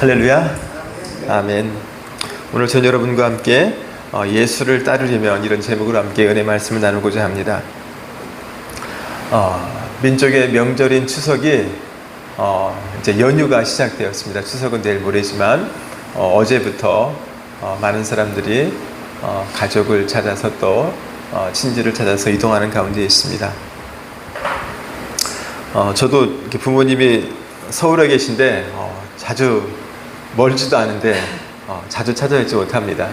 할렐루야. 아멘. 오늘 전 여러분과 함께 예수를 따르려면 이런 제목으로 함께 은혜 말씀을 나누고자 합니다. 민족의 명절인 추석이 이제 연휴가 시작되었습니다. 추석은 내일 모레지만 어제부터 많은 사람들이 가족을 찾아서 또 친지를 찾아서 이동하는 가운데 있습니다. 저도 이렇게 부모님이 서울에 계신데 자주 멀지도 않은데 자주 찾아뵙지 못합니다.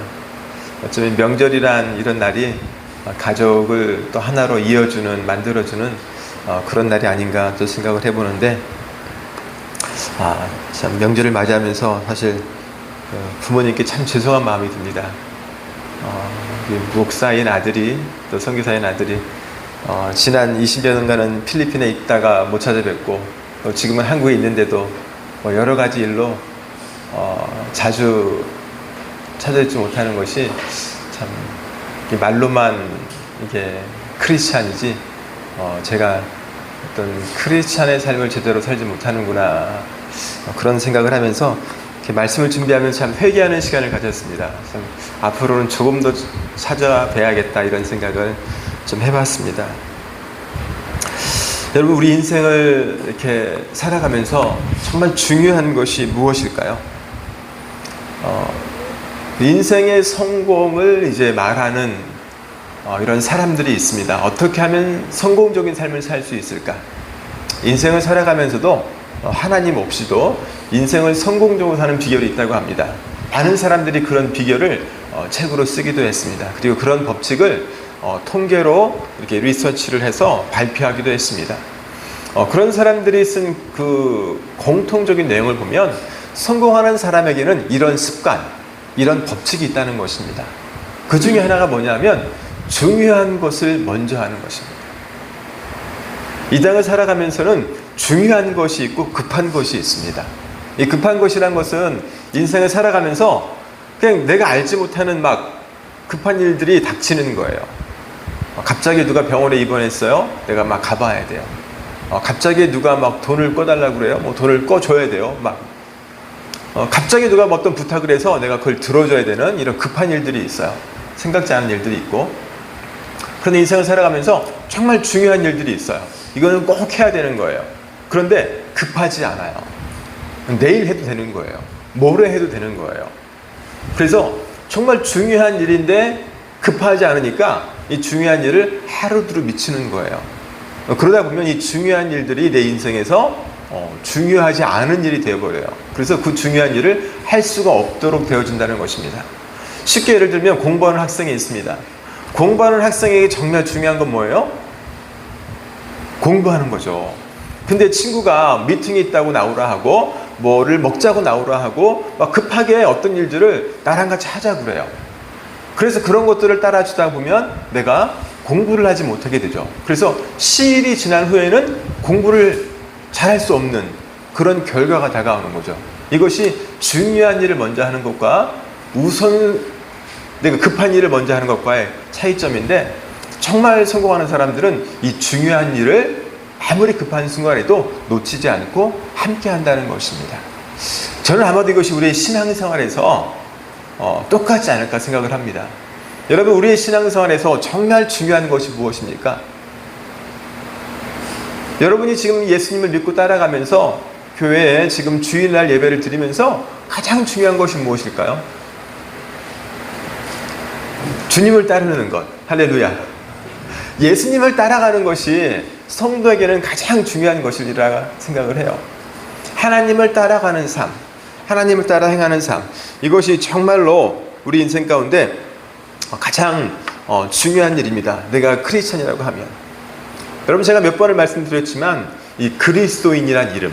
어쩌면 명절이란 이런 날이 가족을 또 하나로 이어주는, 만들어주는 그런 날이 아닌가 또 생각을 해보는데, 참 명절을 맞이하면서 사실 부모님께 참 죄송한 마음이 듭니다. 목사인 아들이, 또 선교사인 아들이 지난 20여 년간은 필리핀에 있다가 못 찾아뵙고, 또 지금은 한국에 있는데도 여러 가지 일로 자주 찾아뵙지 못하는 것이 참 말로만 이게 크리스찬이지 제가 어떤 크리스찬의 삶을 제대로 살지 못하는구나, 그런 생각을 하면서 이렇게 말씀을 준비하면서 참 회개하는 시간을 가졌습니다. 참 앞으로는 조금 더 찾아뵈야겠다, 이런 생각을 좀 해봤습니다. 여러분, 우리 인생을 이렇게 살아가면서 정말 중요한 것이 무엇일까요? 인생의 성공을 이제 말하는 이런 사람들이 있습니다. 어떻게 하면 성공적인 삶을 살 수 있을까? 인생을 살아가면서도 하나님 없이도 인생을 성공적으로 사는 비결이 있다고 합니다. 많은 사람들이 그런 비결을 책으로 쓰기도 했습니다. 그리고 그런 법칙을 통계로 이렇게 리서치를 해서 발표하기도 했습니다. 그런 사람들이 쓴 그 공통적인 내용을 보면 성공하는 사람에게는 이런 습관, 이런 법칙이 있다는 것입니다. 그 중에 하나가 뭐냐면 중요한 것을 먼저 하는 것입니다. 이 땅을 살아가면서는 중요한 것이 있고 급한 것이 있습니다. 이 급한 것이란 것은 인생을 살아가면서 그냥 내가 알지 못하는 막 급한 일들이 닥치는 거예요. 갑자기 누가 병원에 입원했어요. 내가 막 가봐야 돼요. 갑자기 누가 막 돈을 꺼달라고 그래요. 뭐 돈을 꺼줘야 돼요. 갑자기 누가 어떤 부탁을 해서 내가 그걸 들어줘야 되는 이런 급한 일들이 있어요. 생각지 않은 일들이 있고. 그런데 인생을 살아가면서 정말 중요한 일들이 있어요. 이거는 꼭 해야 되는 거예요. 그런데 급하지 않아요. 내일 해도 되는 거예요. 모레 해도 되는 거예요. 그래서 정말 중요한 일인데 급하지 않으니까 이 중요한 일을 하루두루 미치는 거예요. 그러다 보면 이 중요한 일들이 내 인생에서 중요하지 않은 일이 되어버려요. 그래서 그 중요한 일을 할 수가 없도록 되어진다는 것입니다. 쉽게 예를 들면 공부하는 학생이 있습니다. 공부하는 학생에게 정말 중요한 건 뭐예요? 공부하는 거죠. 근데 친구가 미팅이 있다고 나오라 하고 뭐를 먹자고 나오라 하고 막 급하게 어떤 일들을 나랑 같이 하자고 그래요. 그래서 그런 것들을 따라주다 보면 내가 공부를 하지 못하게 되죠. 그래서 시일이 지난 후에는 공부를 잘할 수 없는 그런 결과가 다가오는 거죠. 이것이 중요한 일을 먼저 하는 것과 내가 급한 일을 먼저 하는 것과의 차이점인데, 정말 성공하는 사람들은 이 중요한 일을 아무리 급한 순간에도 놓치지 않고 함께 한다는 것입니다. 저는 아마도 이것이 우리의 신앙생활에서 똑같지 않을까 생각을 합니다. 여러분, 우리의 신앙생활에서 정말 중요한 것이 무엇입니까? 여러분이 지금 예수님을 믿고 따라가면서 교회에 지금 주일날 예배를 드리면서 가장 중요한 것이 무엇일까요? 주님을 따르는 것. 할렐루야. 예수님을 따라가는 것이 성도에게는 가장 중요한 것이라 생각을 해요. 하나님을 따라가는 삶, 하나님을 따라 행하는 삶, 이것이 정말로 우리 인생 가운데 가장 중요한 일입니다. 내가 크리스천이라고 하면. 여러분, 제가 몇 번을 말씀드렸지만 이 그리스도인이란 이름,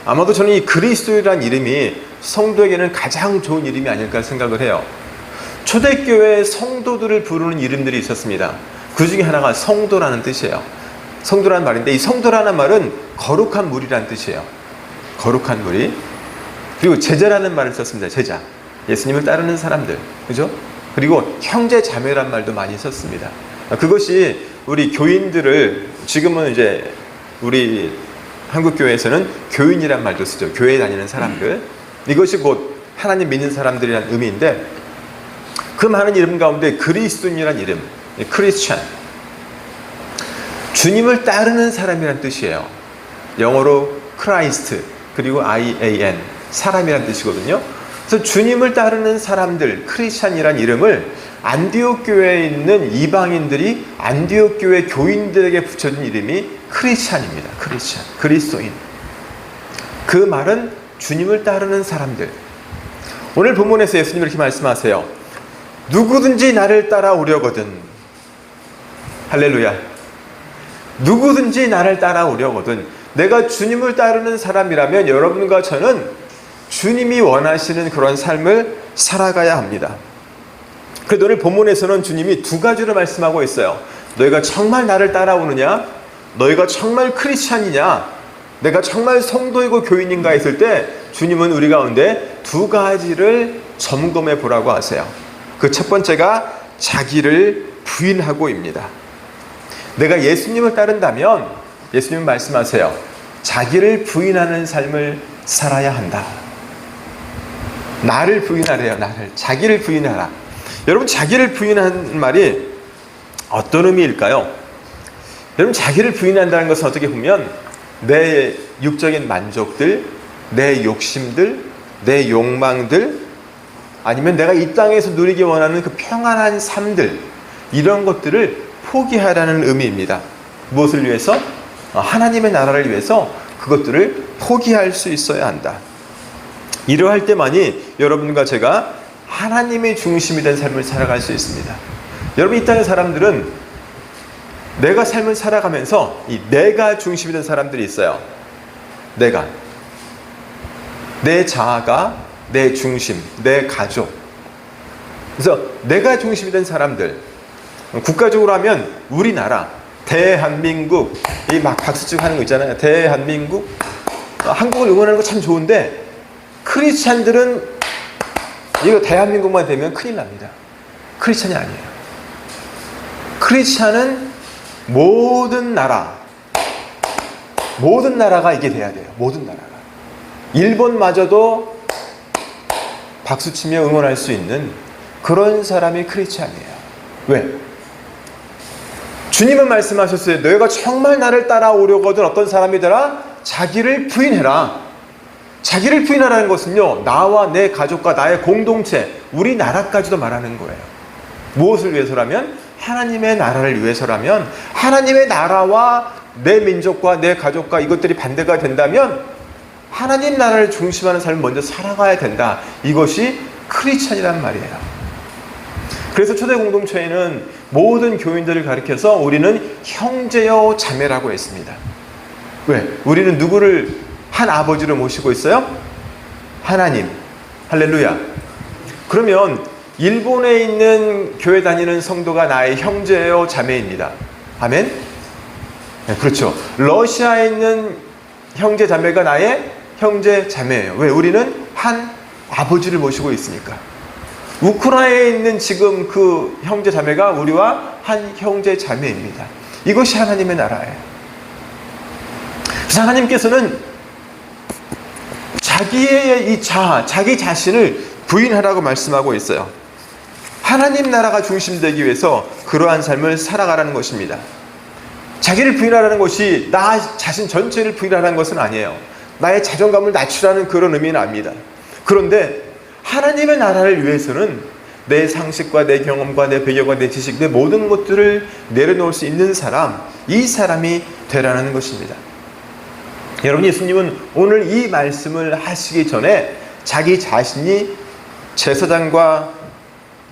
아마도 저는 이 그리스도인이란 이름이 성도에게는 가장 좋은 이름이 아닐까 생각을 해요. 초대교회의 성도들을 부르는 이름들이 있었습니다. 그 중에 하나가 성도라는 뜻이에요. 성도라는 말인데, 이 성도라는 말은 거룩한 무리라는 뜻이에요. 거룩한 무리. 그리고 제자라는 말을 썼습니다. 제자. 예수님을 따르는 사람들. 그죠? 그리고 형제 자매란 말도 많이 썼습니다. 그것이 우리 교인들을, 지금은 이제 우리 한국교회에서는 교인이란 말도 쓰죠. 교회 다니는 사람들. 이것이 곧 하나님 믿는 사람들이란 의미인데, 그 많은 이름 가운데 그리스도인이란 이름, 크리스찬, 주님을 따르는 사람이란 뜻이에요. 영어로 크라이스트, 그리고 IAN, 사람이란 뜻이거든요. 그래서 주님을 따르는 사람들, 크리스찬이란 이름을 안디옥 교회에 있는 이방인들이 안디옥 교회 교인들에게 붙여준 이름이 크리스찬입니다. 크리스찬, 그리스도인. 그 말은 주님을 따르는 사람들. 오늘 본문에서 예수님 이렇게 말씀하세요. 누구든지 나를 따라오려거든. 할렐루야. 누구든지 나를 따라오려거든. 내가 주님을 따르는 사람이라면 여러분과 저는 주님이 원하시는 그런 삶을 살아가야 합니다. 그래도 오늘 본문에서는 주님이 두 가지로 말씀하고 있어요. 너희가 정말 나를 따라오느냐? 너희가 정말 크리스찬이냐? 내가 정말 성도이고 교인인가 했을 때 주님은 우리 가운데 두 가지를 점검해 보라고 하세요. 그 첫 번째가 자기를 부인하고입니다. 내가 예수님을 따른다면 예수님은 말씀하세요. 자기를 부인하는 삶을 살아야 한다. 나를 부인하래요. 나를. 자기를 부인하라. 여러분, 자기를 부인하는 말이 어떤 의미일까요? 여러분, 자기를 부인한다는 것은 어떻게 보면 내 육적인 만족들, 내 욕심들, 내 욕망들, 아니면 내가 이 땅에서 누리기 원하는 그 평안한 삶들, 이런 것들을 포기하라는 의미입니다. 무엇을 위해서? 하나님의 나라를 위해서 그것들을 포기할 수 있어야 한다. 이러할 때만이 여러분과 제가 하나님의 중심이 된 삶을 살아갈 수 있습니다. 여러분, 이 땅의 사람들은 내가 삶을 살아가면서 이 내가 중심이 된 사람들이 있어요. 내가. 내 자아가 내 중심, 내 가족. 그래서 내가 중심이 된 사람들. 국가적으로 하면 우리나라, 대한민국, 이 막 박수치고 하는 거 있잖아요. 대한민국. 한국을 응원하는 거 참 좋은데 크리스찬들은 이거 대한민국만 되면 큰일 납니다. 크리스찬이 아니에요. 크리스찬은 모든 나라가 이게 돼야 돼요. 모든 나라가. 일본마저도 박수치며 응원할 수 있는 그런 사람이 크리스찬이에요. 왜? 주님은 말씀하셨어요. 너희가 정말 나를 따라오려거든 어떤 사람이더라? 자기를 부인해라. 자기를 부인하라는 것은요, 나와 내 가족과 나의 공동체, 우리나라까지도 말하는 거예요. 무엇을 위해서라면? 하나님의 나라를 위해서라면, 하나님의 나라와 내 민족과 내 가족과 이것들이 반대가 된다면 하나님 나라를 중심하는 삶을 먼저 살아가야 된다. 이것이 크리스찬이란 말이에요. 그래서 초대 공동체에는 모든 교인들을 가리켜서 우리는 형제요 자매라고 했습니다. 왜? 우리는 누구를 한 아버지로 모시고 있어요? 하나님. 할렐루야. 그러면 일본에 있는 교회 다니는 성도가 나의 형제요 자매입니다. 아멘? 네, 그렇죠. 러시아에 있는 형제 자매가 나의 형제 자매예요. 왜? 우리는 한 아버지를 모시고 있으니까. 우크라이나에 있는 지금 그 형제 자매가 우리와 한 형제 자매입니다. 이것이 하나님의 나라예요. 그래서 하나님께서는 자기의 이 자아, 자기 자신을 부인하라고 말씀하고 있어요. 하나님 나라가 중심되기 위해서 그러한 삶을 살아가라는 것입니다. 자기를 부인하라는 것이 나 자신 전체를 부인하라는 것은 아니에요. 나의 자존감을 낮추라는 그런 의미는 아닙니다. 그런데 하나님의 나라를 위해서는 내 상식과 내 경험과 내 배경과 내 지식, 내 모든 것들을 내려놓을 수 있는 사람, 이 사람이 되라는 것입니다. 여러분, 예수님은 오늘 이 말씀을 하시기 전에 자기 자신이 제사장과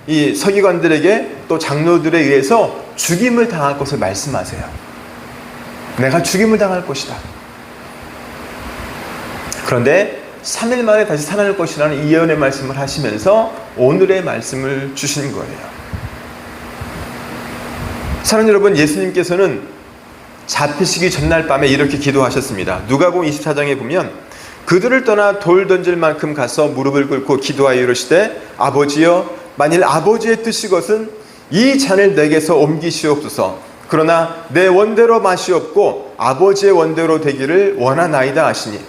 이 서기관들에게 또 장로들에 의해서 죽임을 당할 것을 말씀하세요. 내가 죽임을 당할 것이다. 그런데 3일 만에 다시 살아날 것이라는 이 예언의 말씀을 하시면서 오늘의 말씀을 주신 거예요. 사랑하는 여러분, 예수님께서는 잡히시기 전날 밤에 이렇게 기도하셨습니다. 누가복음 24장에 보면 그들을 떠나 돌 던질 만큼 가서 무릎을 꿇고 기도하여 이르시되 아버지여, 만일 아버지의 뜻이것은 이 잔을 내게서 옮기시옵소서. 그러나 내 원대로 마시옵고 아버지의 원대로 되기를 원하나이다 하시니,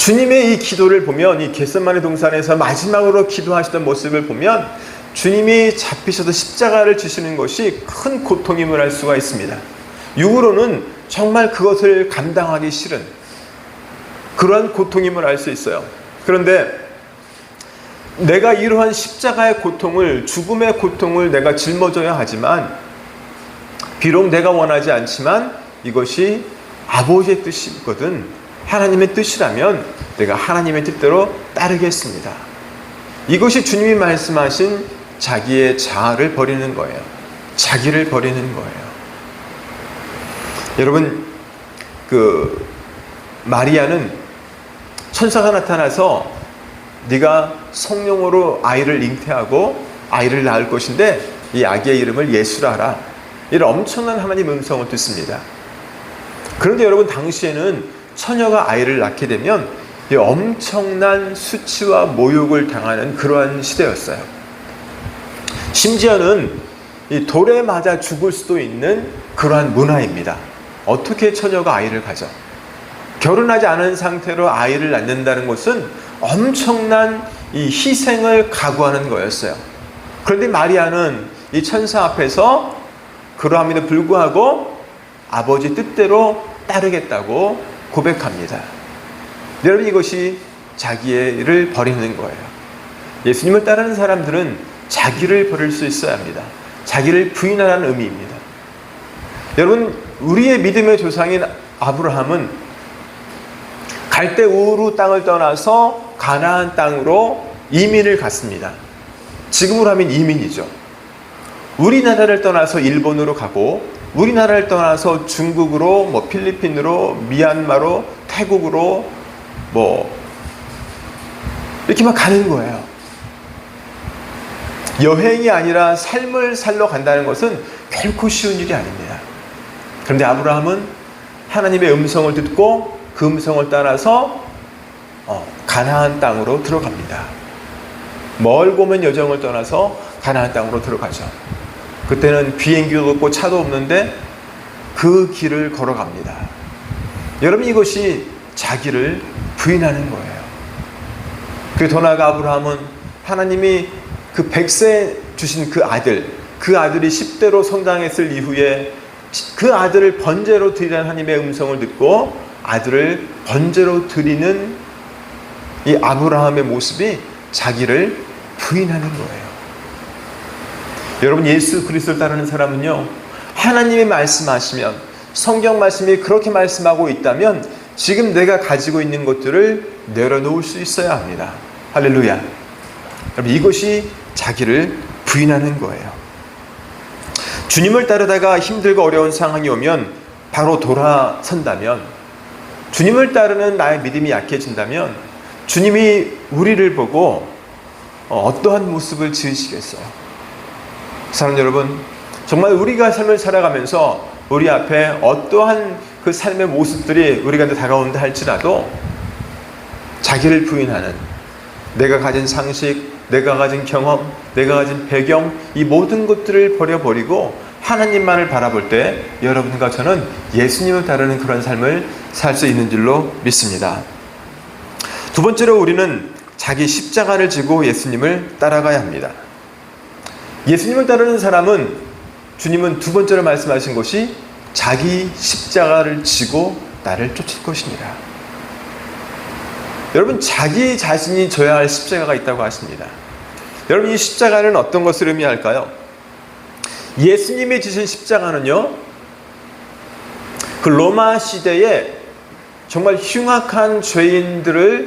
주님의 이 기도를 보면, 이 겟세마네 동산에서 마지막으로 기도하시던 모습을 보면 주님이 잡히셔서 십자가를 지시는 것이 큰 고통임을 알 수가 있습니다. 육으로는 정말 그것을 감당하기 싫은 그러한 고통임을 알 수 있어요. 그런데 내가 이러한 십자가의 고통을, 죽음의 고통을 내가 짊어져야 하지만, 비록 내가 원하지 않지만 이것이 아버지의 뜻이거든, 하나님의 뜻이라면 내가 하나님의 뜻대로 따르겠습니다. 이것이 주님이 말씀하신 자기의 자아를 버리는 거예요. 자기를 버리는 거예요. 여러분, 마리아는 천사가 나타나서 네가 성령으로 아이를 잉태하고 아이를 낳을 것인데 이 아기의 이름을 예수라 하라, 이런 엄청난 하나님 음성을 듣습니다. 그런데 여러분, 당시에는 처녀가 아이를 낳게 되면 이 엄청난 수치와 모욕을 당하는 그러한 시대였어요. 심지어는 이 돌에 맞아 죽을 수도 있는 그러한 문화입니다. 어떻게 처녀가 아이를 가져? 결혼하지 않은 상태로 아이를 낳는다는 것은 엄청난 이 희생을 각오하는 거였어요. 그런데 마리아는 이 천사 앞에서 그러함에도 불구하고 아버지 뜻대로 따르겠다고 고백합니다. 여러분, 이것이 자기를 버리는 거예요. 예수님을 따르는 사람들은 자기를 버릴 수 있어야 합니다. 자기를 부인하라는 의미입니다. 여러분, 우리의 믿음의 조상인 아브라함은 갈대 우르 땅을 떠나서 가나안 땅으로 이민을 갔습니다. 지금으로 하면 이민이죠. 우리나라를 떠나서 일본으로 가고, 우리나라를 떠나서 중국으로, 필리핀으로, 미얀마로, 태국으로, 이렇게 막 가는 거예요. 여행이 아니라 삶을 살러 간다는 것은 결코 쉬운 일이 아닙니다. 그런데 아브라함은 하나님의 음성을 듣고 그 음성을 따라서 가나안 땅으로 들어갑니다. 멀고 먼 여정을 떠나서 가나안 땅으로 들어가죠. 그때는 비행기도 없고 차도 없는데 그 길을 걸어갑니다. 여러분, 이것이 자기를 부인하는 거예요. 그리고 더 나아가 아브라함은 하나님이 그 100세 주신 그 아들이 10대로 성장했을 이후에 그 아들을 번제로 드리라는 하나님의 음성을 듣고 아들을 번제로 드리는 이 아브라함의 모습이 자기를 부인하는 거예요. 여러분, 예수 그리스도를 따르는 사람은요, 하나님이 말씀하시면, 성경 말씀이 그렇게 말씀하고 있다면 지금 내가 가지고 있는 것들을 내려놓을 수 있어야 합니다. 할렐루야. 여러분, 이것이 자기를 부인하는 거예요. 주님을 따르다가 힘들고 어려운 상황이 오면 바로 돌아선다면, 주님을 따르는 나의 믿음이 약해진다면 주님이 우리를 보고 어떠한 모습을 지으시겠어요? 사랑하는 여러분, 정말 우리가 삶을 살아가면서 우리 앞에 어떠한 그 삶의 모습들이 우리가 다가온다 할지라도 자기를 부인하는, 내가 가진 상식, 내가 가진 경험, 내가 가진 배경, 이 모든 것들을 버려버리고 하나님만을 바라볼 때 여러분과 저는 예수님을 따르는 그런 삶을 살 수 있는 줄로 믿습니다. 두 번째로, 우리는 자기 십자가를 지고 예수님을 따라가야 합니다. 예수님을 따르는 사람은, 주님은 두 번째로 말씀하신 것이 자기 십자가를 지고 나를 쫓을 것입니다. 여러분, 자기 자신이 져야 할 십자가가 있다고 하십니다. 여러분, 이 십자가는 어떤 것을 의미할까요? 예수님이 지신 십자가는요, 그 로마 시대에 정말 흉악한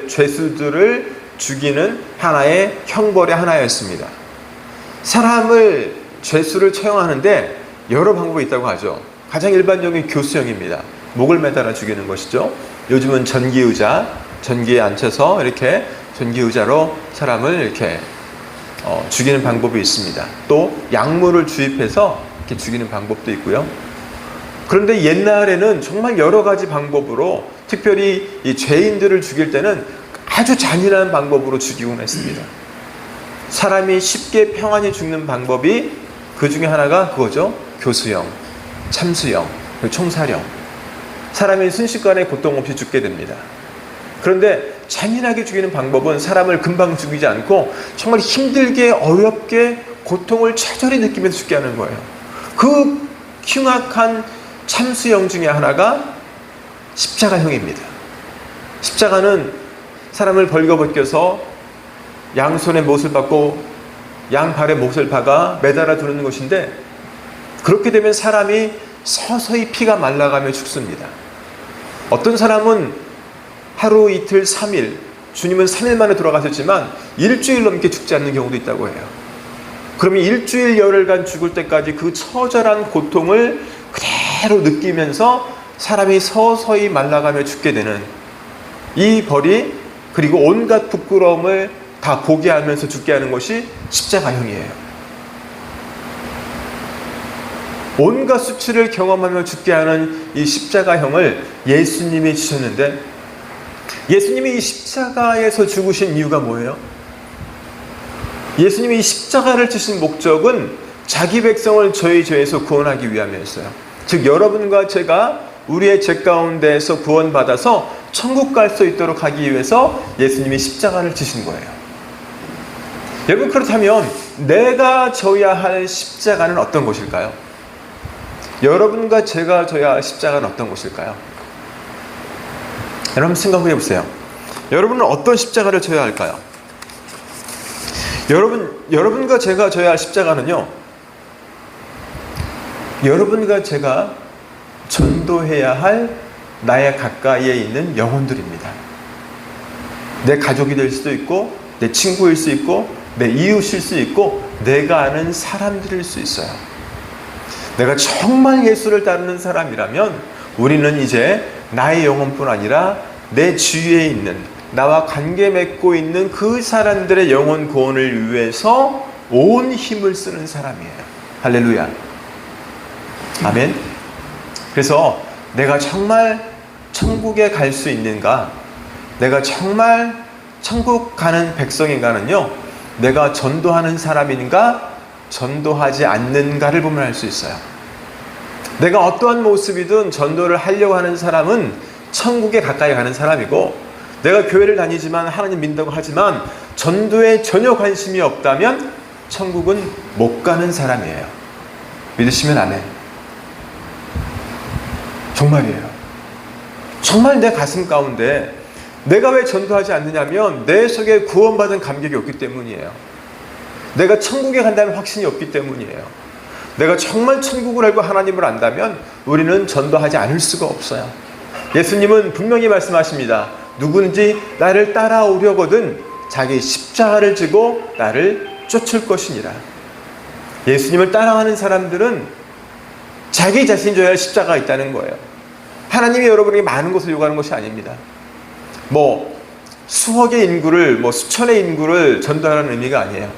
죄수들을 죽이는 하나의 형벌의 하나였습니다. 사람을, 죄수를 처형하는데 여러 방법이 있다고 하죠. 가장 일반적인 교수형입니다. 목을 매달아 죽이는 것이죠. 요즘은 전기에 앉혀서 이렇게 전기의자로 사람을 이렇게 죽이는 방법이 있습니다. 또 약물을 주입해서 이렇게 죽이는 방법도 있고요. 그런데 옛날에는 정말 여러 가지 방법으로, 특별히 이 죄인들을 죽일 때는 아주 잔인한 방법으로 죽이곤 했습니다. 사람이 쉽게 평안히 죽는 방법이 그 중에 하나가 그거죠. 교수형, 참수형, 총살형. 사람이 순식간에 고통 없이 죽게 됩니다. 그런데 잔인하게 죽이는 방법은 사람을 금방 죽이지 않고 정말 힘들게 어렵게 고통을 처절히 느끼면서 죽게 하는 거예요. 그 흉악한 참수형 중에 하나가 십자가형입니다. 십자가는 사람을 벌거벗겨서 양손에 못을 박고 양발에 못을 박아 매달아 두는 것인데, 그렇게 되면 사람이 서서히 피가 말라가며 죽습니다. 어떤 사람은 하루, 이틀, 3일, 주님은 3일 만에 돌아가셨지만 일주일 넘게 죽지 않는 경우도 있다고 해요. 그러면 일주일, 열흘간 죽을 때까지 그 처절한 고통을 그대로 느끼면서 사람이 서서히 말라가며 죽게 되는 이 벌이, 그리고 온갖 부끄러움을 다 보게 하면서 죽게 하는 것이 십자가형이에요. 온갖 수치를 경험하며 죽게 하는 이 십자가형을 예수님이 주셨는데, 예수님이 이 십자가에서 죽으신 이유가 뭐예요? 예수님이 이 십자가를 지신 목적은 자기 백성을 저희 죄에서 구원하기 위함이었어요. 즉 여러분과 제가 우리의 죄 가운데에서 구원받아서 천국 갈 수 있도록 하기 위해서 예수님이 십자가를 지신 거예요. 여러분, 그렇다면 내가 져야 할 십자가는 어떤 것일까요? 여러분과 제가 져야 할 십자가는 어떤 것일까요? 여러분 생각해 보세요. 여러분은 어떤 십자가를 져야 할까요? 여러분과 제가 져야 할 십자가는요, 여러분과 제가 전도해야 할 나의 가까이에 있는 영혼들입니다. 내 가족이 될 수도 있고, 내 친구일 수 있고, 내 이웃일 수 있고, 내가 아는 사람들일 수 있어요. 내가 정말 예수를 따르는 사람이라면 우리는 이제 나의 영혼뿐 아니라 내 주위에 있는, 나와 관계 맺고 있는 그 사람들의 영혼 구원을 위해서 온 힘을 쓰는 사람이에요. 할렐루야. 아멘. 그래서 내가 정말 천국에 갈 수 있는가, 내가 정말 천국 가는 백성인가는요, 내가 전도하는 사람인가 전도하지 않는가를 보면 알 수 있어요. 내가 어떠한 모습이든 전도를 하려고 하는 사람은 천국에 가까이 가는 사람이고, 내가 교회를 다니지만 하나님 믿는다고 하지만 전도에 전혀 관심이 없다면 천국은 못 가는 사람이에요. 믿으시면 아멘. 정말이에요. 정말 내 가슴 가운데 내가 왜 전도하지 않느냐면 내 속에 구원받은 감격이 없기 때문이에요. 내가 천국에 간다는 확신이 없기 때문이에요. 내가 정말 천국을 알고 하나님을 안다면 우리는 전도하지 않을 수가 없어요. 예수님은 분명히 말씀하십니다. 누구든지 나를 따라오려거든 자기 십자가를 지고 나를 쫓을 것이니라. 예수님을 따라가는 사람들은 자기 자신이 져야 할 십자가가 있다는 거예요. 하나님이 여러분에게 많은 것을 요구하는 것이 아닙니다. 수억의 인구를, 수천의 인구를 전도하는 의미가 아니에요.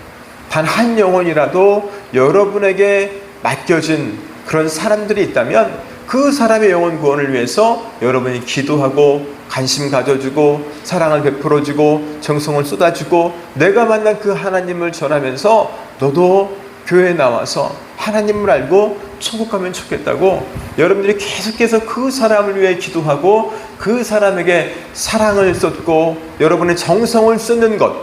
단 한 영혼이라도 여러분에게 맡겨진 그런 사람들이 있다면 그 사람의 영혼 구원을 위해서 여러분이 기도하고 관심 가져주고 사랑을 베풀어주고 정성을 쏟아주고, 내가 만난 그 하나님을 전하면서 너도 교회에 나와서 하나님을 알고 천국 가면 좋겠다고 여러분들이 계속해서 그 사람을 위해 기도하고 그 사람에게 사랑을 쏟고 여러분의 정성을 쏟는 것,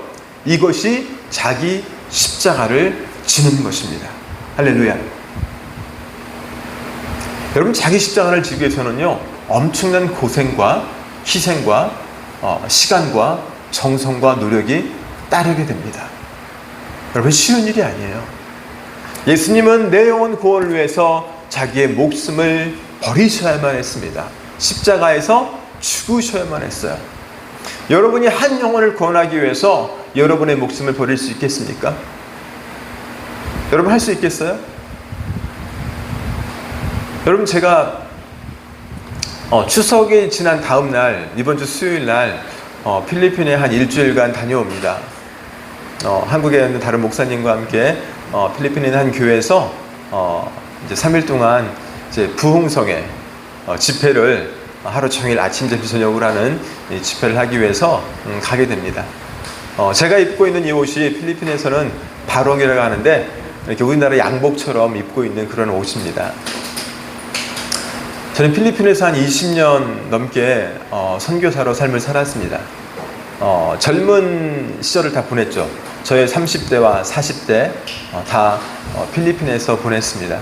이것이 자기 십자가를 지는 것입니다. 할렐루야. 여러분, 자기 십자가를 지기 위해서는요, 엄청난 고생과 희생과 시간과 정성과 노력이 따르게 됩니다. 여러분, 쉬운 일이 아니에요. 예수님은 내 영혼 구원을 위해서 자기의 목숨을 버리셔야만 했습니다. 십자가에서 죽으셔야만 했어요. 여러분이 한 영혼을 구원하기 위해서 여러분의 목숨을 버릴 수 있겠습니까? 여러분 할 수 있겠어요? 여러분, 제가 추석이 지난 다음 날, 이번 주 수요일 날 필리핀에 한 일주일간 다녀옵니다. 한국에 있는 다른 목사님과 함께 필리핀에 있는 한 교회에서 이제 3일 동안 이제 부흥성에 집회를 하루 종일 아침, 점심, 저녁을 하는 이 집회를 하기 위해서 가게 됩니다. 제가 입고 있는 이 옷이 필리핀에서는 바롱이라고 하는데 이렇게 우리나라 양복처럼 입고 있는 그런 옷입니다. 저는 필리핀에서 한 20년 넘게 선교사로 삶을 살았습니다. 젊은 시절을 다 보냈죠. 저의 30대와 40대 다 필리핀에서 보냈습니다.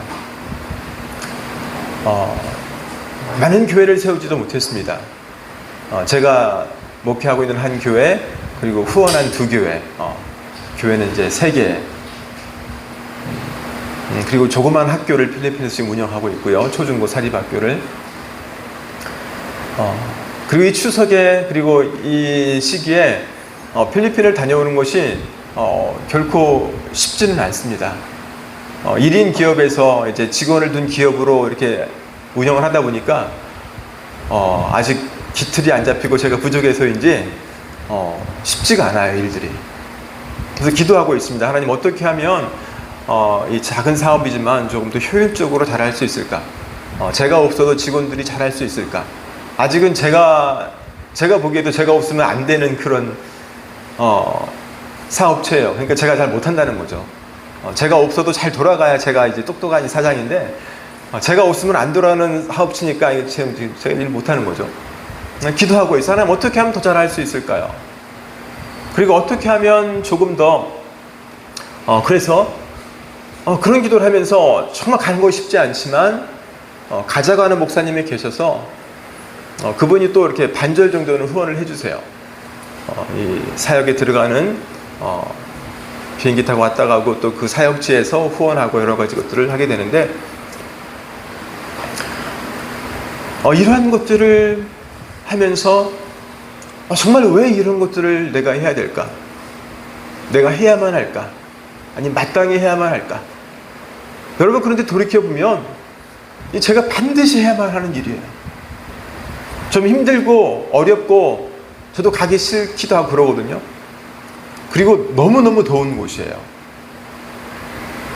많은 교회를 세우지도 못했습니다. 제가 목회하고 있는 한 교회, 그리고 후원한 두 교회, 교회는 이제 3개, 그리고 조그만 학교를 필리핀에서 지금 운영하고 있고요. 초중고 사립학교를. 그리고 이 추석에, 그리고 이 시기에 필리핀을 다녀오는 것이 결코 쉽지는 않습니다. 1인 기업에서 이제 직원을 둔 기업으로 이렇게 운영을 하다 보니까 아직 기틀이 안 잡히고 제가 부족해서인지 쉽지가 않아요, 일들이. 그래서 기도하고 있습니다. 하나님, 어떻게 하면 이 작은 사업이지만 조금 더 효율적으로 잘할 수 있을까? 제가 없어도 직원들이 잘할 수 있을까? 아직은 제가 보기에도 제가 없으면 안 되는 그런 사업체예요. 그러니까 제가 잘 못한다는 거죠. 제가 없어도 잘 돌아가야 제가 이제 똑똑한 사장인데, 제가 없으면 안 돌아가는 사업체니까 제가 일 못하는 거죠. 기도하고 있어요. 하나님, 어떻게 하면 더 잘할 수 있을까요? 그리고 어떻게 하면 조금 더 그래서 그런 기도를 하면서 정말 가는 것이 쉽지 않지만 가자고 하는 목사님이 계셔서 그분이 또 이렇게 반절 정도는 후원을 해주세요. 이 사역에 들어가는 비행기 타고 왔다 가고 또 그 사역지에서 후원하고 여러 가지 것들을 하게 되는데, 이러한 것들을 하면서 정말 왜 이런 것들을 내가 해야 될까? 내가 해야만 할까? 아니 마땅히 해야만 할까? 여러분, 그런데 돌이켜보면 제가 반드시 해야만 하는 일이에요. 좀 힘들고 어렵고 저도 가기 싫기도 하고 그러거든요. 그리고 너무너무 더운 곳이에요.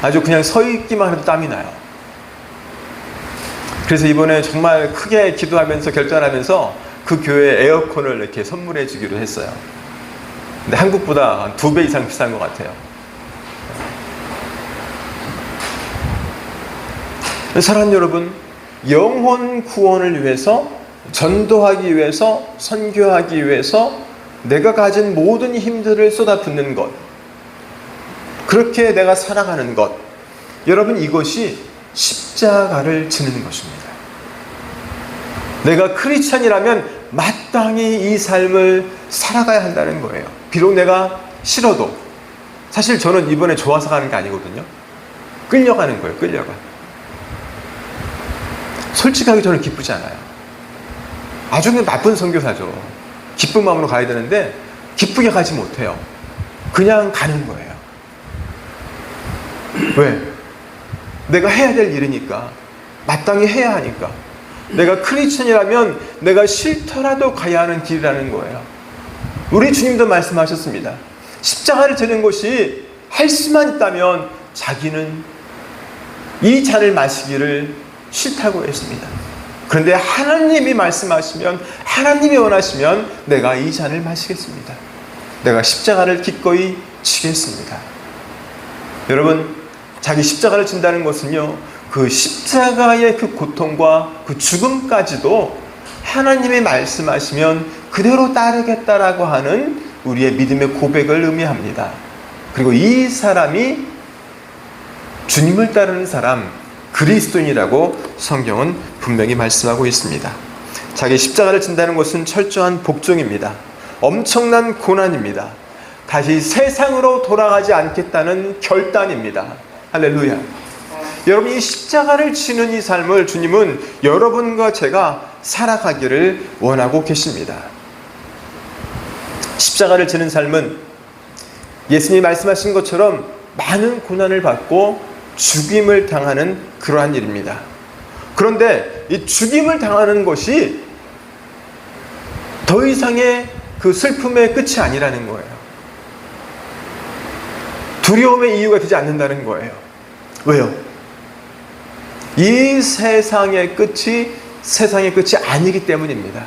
아주 그냥 서 있기만 해도 땀이 나요. 그래서 이번에 정말 크게 기도하면서 결단하면서 그 교회에 에어컨을 이렇게 선물해 주기로 했어요. 근데 한국보다 한 2배 이상 비싼 것 같아요. 사랑하는 여러분, 영혼 구원을 위해서, 전도하기 위해서, 선교하기 위해서 내가 가진 모든 힘들을 쏟아붓는 것, 그렇게 내가 살아가는 것, 여러분, 이것이 십자가를 지는 것입니다. 내가 크리스찬이라면 마땅히 이 삶을 살아가야 한다는 거예요. 비록 내가 싫어도. 사실 저는 이번에 좋아서 가는 게 아니거든요. 끌려가는 거예요. 끌려가. 솔직하게 저는 기쁘지 않아요. 아주 그냥 나쁜 선교사죠. 기쁜 마음으로 가야 되는데 기쁘게 가지 못해요. 그냥 가는 거예요. 왜? 내가 해야 될 일이니까. 마땅히 해야 하니까. 내가 크리스천이라면 내가 싫더라도 가야 하는 길이라는 거예요. 우리 주님도 말씀하셨습니다. 십자가를 지는 것이 할 수만 있다면 자기는 이 잔을 마시기를 싫다고 했습니다. 그런데 하나님이 말씀하시면, 하나님이 원하시면 내가 이 잔을 마시겠습니다. 내가 십자가를 기꺼이 지겠습니다. 여러분, 자기 십자가를 진다는 것은요, 그 십자가의 그 고통과 그 죽음까지도 하나님이 말씀하시면 그대로 따르겠다라고 하는 우리의 믿음의 고백을 의미합니다. 그리고 이 사람이 주님을 따르는 사람, 그리스도인이라고 성경은 분명히 말씀하고 있습니다. 자기 십자가를 진다는 것은 철저한 복종입니다. 엄청난 고난입니다. 다시 세상으로 돌아가지 않겠다는 결단입니다. 할렐루야. 여러분, 이 십자가를 지는 이 삶을 주님은 여러분과 제가 살아가기를 원하고 계십니다. 십자가를 지는 삶은 예수님이 말씀하신 것처럼 많은 고난을 받고 죽임을 당하는 그러한 일입니다. 그런데 이 죽임을 당하는 것이 더 이상의 그 슬픔의 끝이 아니라는 거예요. 두려움의 이유가 되지 않는다는 거예요. 왜요? 이 세상의 끝이 아니기 때문입니다.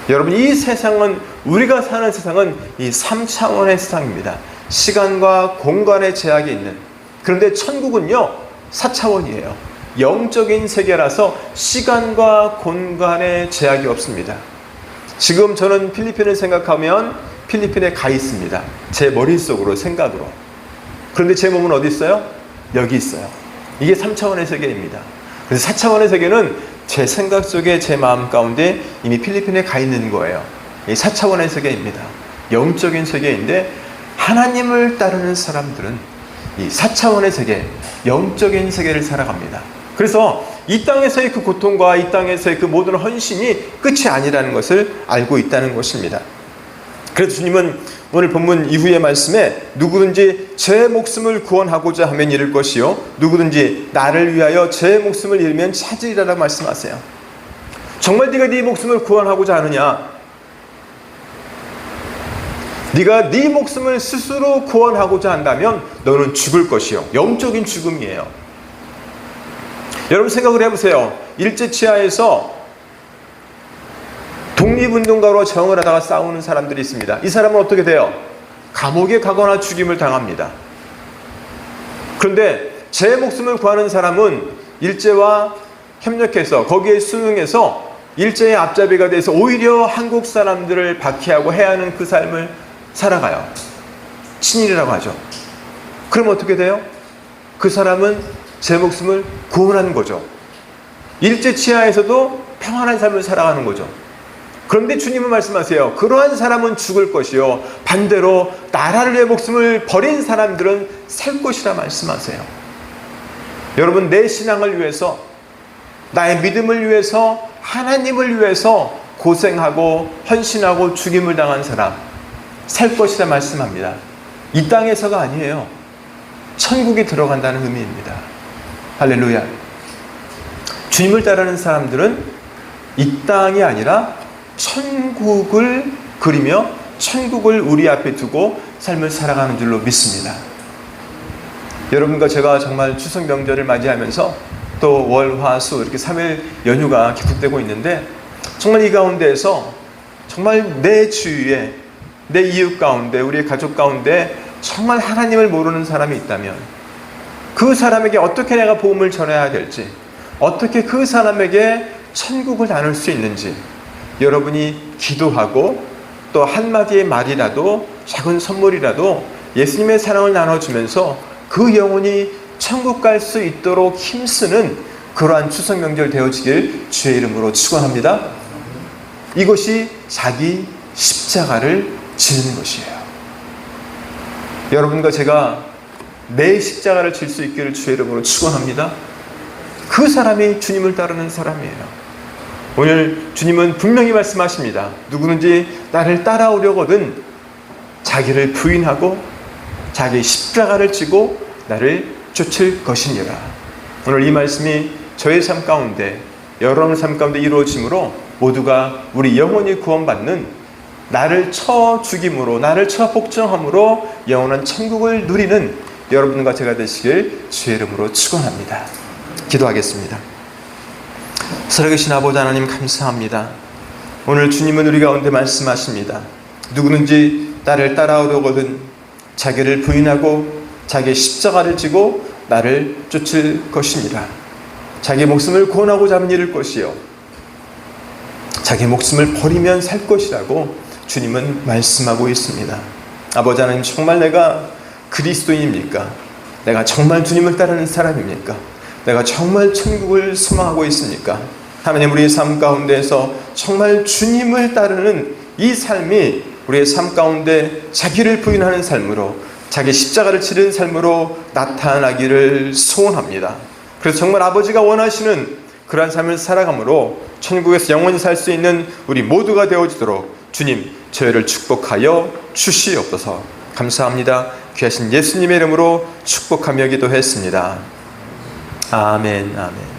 여러분, 이 세상은, 우리가 사는 세상은 이 3차원의 세상입니다. 시간과 공간의 제약이 있는. 그런데 천국은요 4차원이에요. 영적인 세계라서 시간과 공간에 제약이 없습니다. 지금 저는 필리핀을 생각하면 필리핀에 가 있습니다. 제 머릿속으로, 생각으로. 그런데 제 몸은 어디 있어요? 여기 있어요. 이게 3차원의 세계입니다. 그래서 4차원의 세계는 제 생각 속에, 제 마음 가운데 이미 필리핀에 가 있는 거예요. 이 4차원의 세계입니다. 영적인 세계인데, 하나님을 따르는 사람들은 이 4차원의 세계, 영적인 세계를 살아갑니다. 그래서 이 땅에서의 그 고통과 이 땅에서의 그 모든 헌신이 끝이 아니라는 것을 알고 있다는 것입니다. 그래서 주님은 오늘 본문 이후의 말씀에 누구든지 제 목숨을 구원하고자 하면 잃을 것이요 누구든지 나를 위하여 제 목숨을 잃으면 찾으리라고 말씀하세요. 정말 네가 네 목숨을 구원하고자 하느냐? 네가 네 목숨을 스스로 구원하고자 한다면 너는 죽을 것이요. 영적인 죽음이에요. 여러분 생각을 해보세요. 일제치하에서 독립운동가로 정을 하다가 싸우는 사람들이 있습니다. 이 사람은 어떻게 돼요? 감옥에 가거나 죽임을 당합니다. 그런데 제 목숨을 구하는 사람은 일제와 협력해서 거기에 순응해서 일제의 앞잡이가 돼서 오히려 한국 사람들을 박해하고 해하는 그 삶을 살아가요. 친일이라고 하죠. 그럼 어떻게 돼요? 그 사람은 제 목숨을 구원하는 거죠. 일제 치하에서도 평안한 삶을 살아가는 거죠. 그런데 주님은 말씀하세요. 그러한 사람은 죽을 것이요 반대로 나라를 위해 목숨을 버린 사람들은 살 것이라 말씀하세요. 여러분, 내 신앙을 위해서, 나의 믿음을 위해서, 하나님을 위해서 고생하고 헌신하고 죽임을 당한 사람 살 것이라 말씀합니다. 이 땅에서가 아니에요. 천국에 들어간다는 의미입니다. 할렐루야. 주님을 따르는 사람들은 이 땅이 아니라 천국을 그리며 천국을 우리 앞에 두고 삶을 살아가는 줄로 믿습니다. 여러분과 제가 정말 추석 명절을 맞이하면서 또 월, 화, 수 이렇게 3일 연휴가 계속되고 있는데, 정말 이 가운데에서 정말 내 주위에, 내 이웃 가운데, 우리의 가족 가운데 정말 하나님을 모르는 사람이 있다면 그 사람에게 어떻게 내가 복음을 전해야 될지, 어떻게 그 사람에게 천국을 나눌 수 있는지 여러분이 기도하고 또 한마디의 말이라도, 작은 선물이라도 예수님의 사랑을 나눠주면서 그 영혼이 천국 갈 수 있도록 힘쓰는 그러한 추석 명절 되어지길 주의 이름으로 축원합니다. 이것이 자기 십자가를 지는 것이에요. 여러분과 제가 내 십자가를 질 수 있기를 주의 이름으로 축원합니다. 그 사람이 주님을 따르는 사람이에요. 오늘 주님은 분명히 말씀하십니다. 누구든지 나를 따라오려거든 자기를 부인하고 자기 십자가를 지고 나를 쫓을 것이니라. 오늘 이 말씀이 저의 삶 가운데, 여러분의 삶 가운데 이루어짐으로 모두가 우리 영혼이 구원받는, 나를 쳐 죽임으로, 나를 쳐 복종함으로 영원한 천국을 누리는 여러분과 제가 되시길 주의 이름으로 축원합니다. 기도하겠습니다. 살아계신 아버지 하나님 감사합니다. 오늘 주님은 우리 가운데 말씀하십니다. 누구든지 나를 따라오려거든 자기를 부인하고 자기의 십자가를 지고 나를 쫓을 것이니라. 자기 목숨을 구원하고자 하면 잃을 것이요 자기 목숨을 버리면 살 것이라고 주님은 말씀하고 있습니다. 아버지 하나님, 정말 내가 그리스도인입니까? 내가 정말 주님을 따르는 사람입니까? 내가 정말 천국을 소망하고 있습니까? 하나님, 우리의 삶 가운데에서 정말 주님을 따르는 이 삶이 우리의 삶 가운데 자기를 부인하는 삶으로, 자기 십자가를 치는 삶으로 나타나기를 소원합니다. 그래서 정말 아버지가 원하시는 그러한 삶을 살아감으로 천국에서 영원히 살 수 있는 우리 모두가 되어지도록 주님, 저희를 축복하여 주시옵소서. 감사합니다. 귀하신 예수님의 이름으로 축복하며 기도했습니다. 아멘, 아멘.